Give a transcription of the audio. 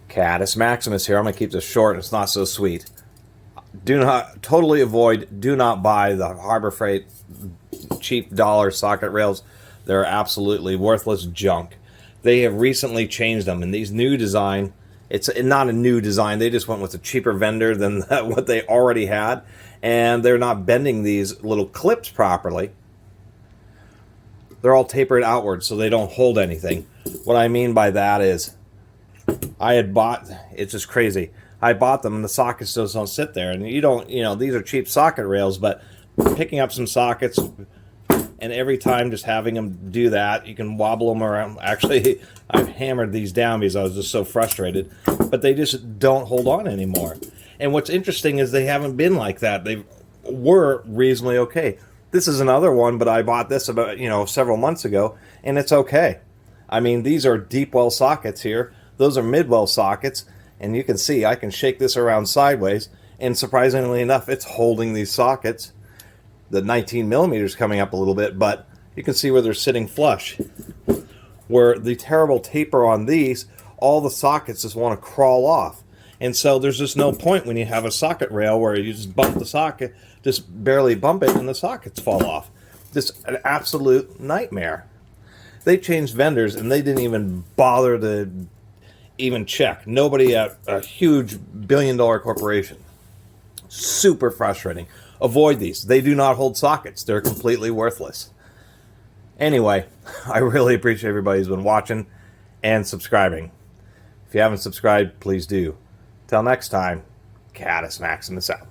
Catus Maximus here. I'm going to keep this short and it's not so sweet. Do not buy the Harbor Freight cheap dollar socket rails. They're absolutely worthless junk. They have recently changed them, and these new design, it's not a new design, they just went with a cheaper vendor than what they already had, and they're not bending these little clips properly. They're all tapered outwards so they don't hold anything. What I mean by that is, it's just crazy. I bought them and the sockets just don't sit there. And these are cheap socket rails, but picking up some sockets and every time just having them do that, you can wobble them around. Actually, I've hammered these down because I was just so frustrated, but they just don't hold on anymore. And what's interesting is they haven't been like that. They were reasonably okay. This is another one, but I bought this about, several months ago, and it's okay. I mean, these are deep well sockets here. Those are mid well sockets. And you can see I can shake this around sideways, and surprisingly enough, it's holding these sockets. The 19 millimeters coming up a little bit, but you can see where they're sitting flush. Where the terrible taper on these, all the sockets just want to crawl off. And so there's just no point when you have a socket rail where you just bump the socket, just barely bump it, and the sockets fall off. Just an absolute nightmare. They changed vendors, and they didn't even bother to even check. Nobody at a huge billion-dollar corporation. Super frustrating. Avoid these. They do not hold sockets. They're completely worthless. Anyway, I really appreciate everybody who's been watching and subscribing. If you haven't subscribed, please do. Till next time, Catus Maximus out.